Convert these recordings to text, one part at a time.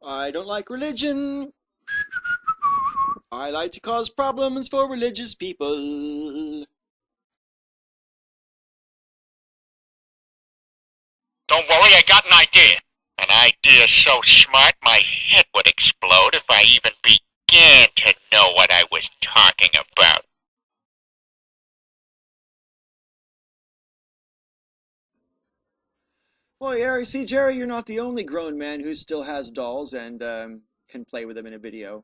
I don't like religion. I like to cause problems for religious people. Don't worry, I got an idea. An idea so smart my head would explode if I even began to know what I was talking about. Well, yeah, see, Jerry, you're not the only grown man who still has dolls and can play with them in a video.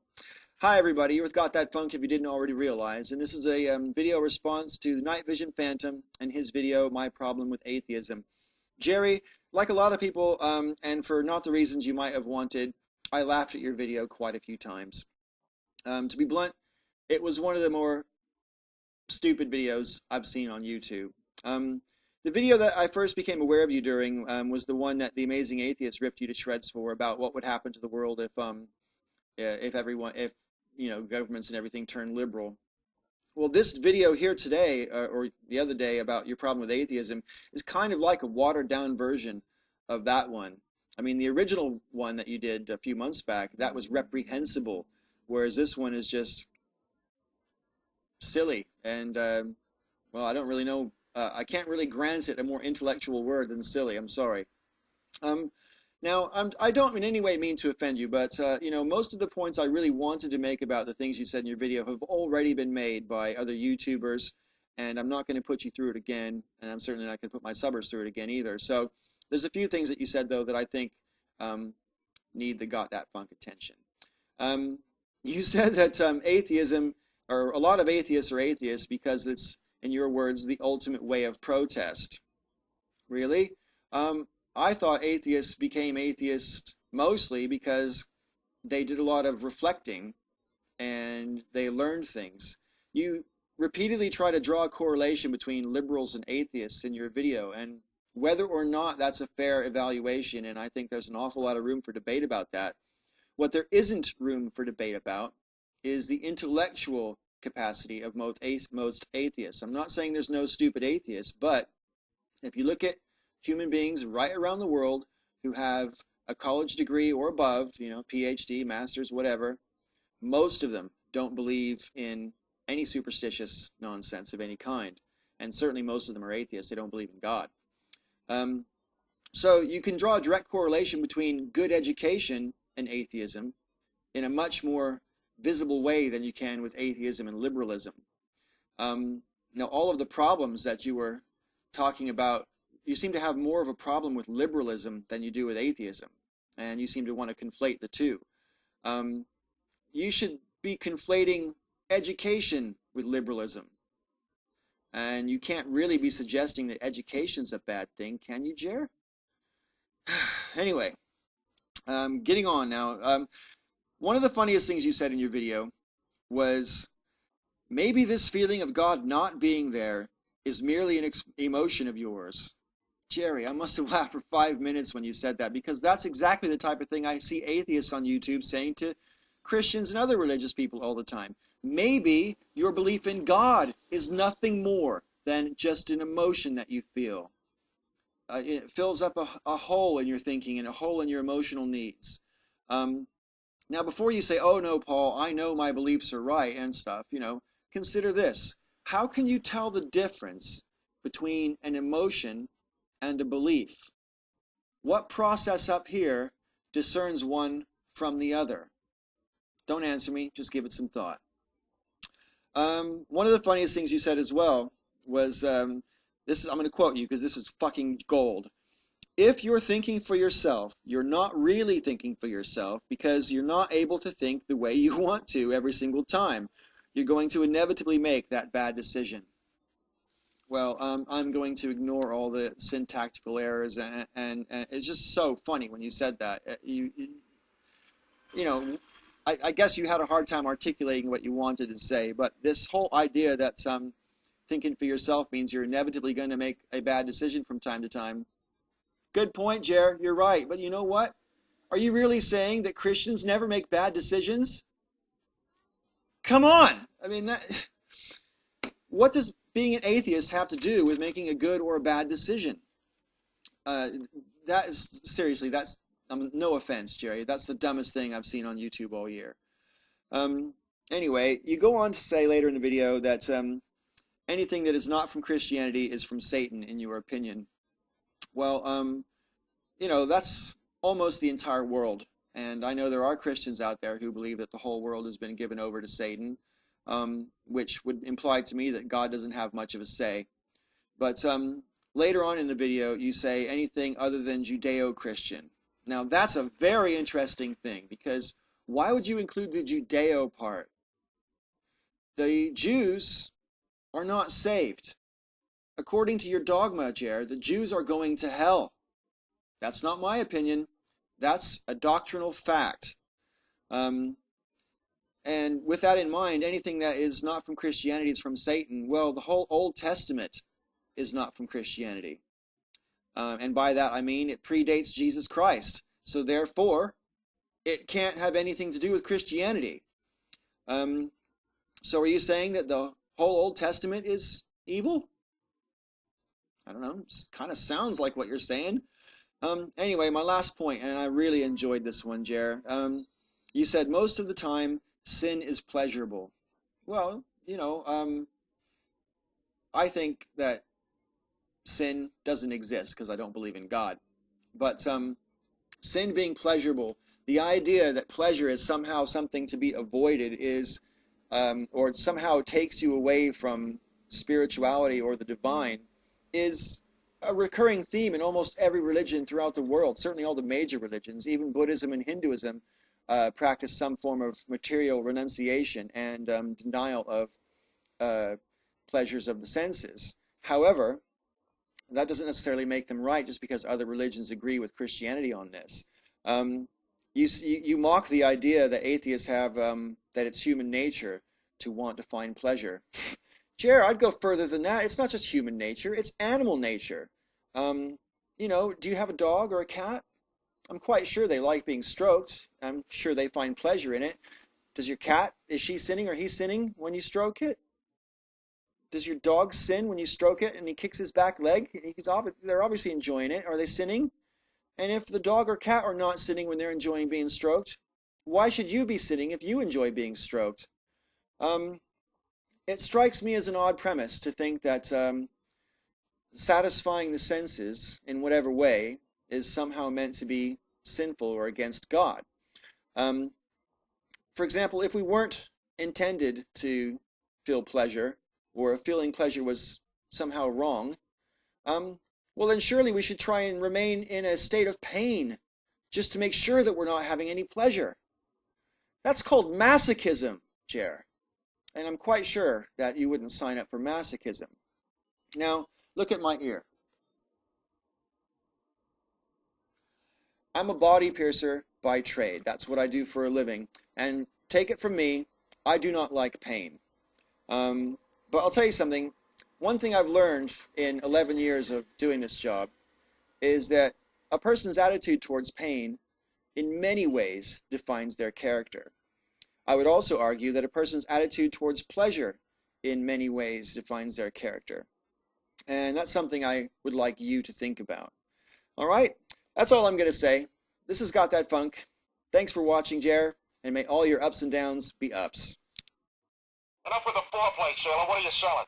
Hi, everybody. You're with Got That Funk if you didn't already realize. And this is a video response to NightVisionPhantom and his video, My Problem with Atheism. Jerry, like a lot of people, and for not the reasons you might have wanted, I laughed at your video quite a few times. To be blunt, it was one of the more stupid videos I've seen on YouTube. The video that I first became aware of you during was the one that the Amazing Atheist ripped you to shreds for about what would happen to the world if governments and everything turned liberal. Well, this video here today, or the other day, about your problem with atheism is kind of like a watered down version of that one. I mean, the original one that you did a few months back, that was reprehensible, whereas this one is just silly. And, well, I don't really know, I can't really grant it a more intellectual word than silly. I'm sorry. Now, I don't in any way mean to offend you, but most of the points I really wanted to make about the things you said in your video have already been made by other YouTubers, and I'm not going to put you through it again, and I'm certainly not going to put my subbers through it again either. So there's a few things that you said, though, that I think need the Got That Funk attention. You said that atheism, or a lot of atheists are atheists because it's, in your words, the ultimate way of protest. Really? I thought atheists became atheists mostly because they did a lot of reflecting and they learned things. You repeatedly try to draw a correlation between liberals and atheists in your video, and whether or not that's a fair evaluation, and I think there's an awful lot of room for debate about that, what there isn't room for debate about is the intellectual capacity of most atheists. I'm not saying there's no stupid atheists, but if you look at human beings right around the world who have a college degree or above, PhD, master's, whatever, most of them don't believe in any superstitious nonsense of any kind. And certainly most of them are atheists. They don't believe in God. So you can draw a direct correlation between good education and atheism in a much more visible way than you can with atheism and liberalism. Now, all of the problems that you were talking about, you seem to have more of a problem with liberalism than you do with atheism, and you seem to want to conflate the two. You should be conflating education with liberalism, and you can't really be suggesting that education's a bad thing, can you, Jerre? Anyway, getting on now. One of the funniest things you said in your video was, maybe this feeling of God not being there is merely an emotion of yours. Jerry, I must have laughed for 5 minutes when you said that, because that's exactly the type of thing I see atheists on YouTube saying to Christians and other religious people all the time. Maybe your belief in God is nothing more than just an emotion that you feel. It fills up a hole in your thinking and a hole in your emotional needs. Now, before you say, oh no, Paul, I know my beliefs are right and stuff, consider this. How can you tell the difference between an emotion and a belief? What process up here discerns one from the other? Don't answer me, just give it some thought. One of the funniest things you said as well was, I'm going to quote you because this is fucking gold. If you're thinking for yourself, you're not really thinking for yourself because you're not able to think the way you want to every single time. You're going to inevitably make that bad decision. Well, I'm going to ignore all the syntactical errors, and it's just so funny when you said that. I guess you had a hard time articulating what you wanted to say, but this whole idea that thinking for yourself means you're inevitably going to make a bad decision from time to time. Good point, Jerre. You're right. But you know what? Are you really saying that Christians never make bad decisions? Come on! I mean, what does being an atheist have to do with making a good or a bad decision? Seriously, that's No offense, Jerry. That's the dumbest thing I've seen on YouTube all year. Um, anyway, you go on to say later in the video that anything that is not from Christianity is from Satan, in your opinion. Well, that's almost the entire world. And I know there are Christians out there who believe that the whole world has been given over to Satan, which would imply to me that God doesn't have much of a say. But later on in the video, you say anything other than Judeo-Christian. Now, that's a very interesting thing, because why would you include the Judeo part? The Jews are not saved. According to your dogma, Jerre, the Jews are going to hell. That's not my opinion. That's a doctrinal fact. And with that in mind, anything that is not from Christianity is from Satan. Well, the whole Old Testament is not from Christianity. And by that I mean it predates Jesus Christ. So therefore, it can't have anything to do with Christianity. So are you saying that the whole Old Testament is evil? I don't know. It kind of sounds like what you're saying. Anyway, my last point, and I really enjoyed this one, Jerre. You said most of the time sin is pleasurable. Well, I think that sin doesn't exist because I don't believe in God. But sin being pleasurable, the idea that pleasure is somehow something to be avoided is, or somehow takes you away from spirituality or the divine, is a recurring theme in almost every religion throughout the world. Certainly all the major religions, even Buddhism and Hinduism, practice some form of material renunciation and denial of pleasures of the senses. However, that doesn't necessarily make them right just because other religions agree with Christianity on this. You mock the idea that atheists have, that it's human nature to want to find pleasure. Jerre, I'd go further than that. It's not just human nature, it's animal nature. Do you have a dog or a cat? I'm quite sure they like being stroked. I'm sure they find pleasure in it. Does your cat, is she sinning or he sinning when you stroke it? Does your dog sin when you stroke it and he kicks his back leg? They're obviously enjoying it. Are they sinning? And if the dog or cat are not sinning when they're enjoying being stroked, why should you be sinning if you enjoy being stroked? It strikes me as an odd premise to think that satisfying the senses in whatever way is somehow meant to be sinful or against God. For example, if we weren't intended to feel pleasure, or if feeling pleasure was somehow wrong, well then surely we should try and remain in a state of pain just to make sure that we're not having any pleasure. That's called masochism, Jerre. And I'm quite sure that you wouldn't sign up for masochism. Now, look at my ear. I'm a body piercer by trade. That's what I do for a living. And take it from me, I do not like pain. But I'll tell you something. One thing I've learned in 11 years of doing this job is that a person's attitude towards pain in many ways defines their character. I would also argue that a person's attitude towards pleasure in many ways defines their character. And that's something I would like you to think about. All right, that's all I'm going to say. This has Got That Funk. Thanks for watching, Jerre, and may all your ups and downs be ups. Enough with the foreplay, sailor. What are you selling?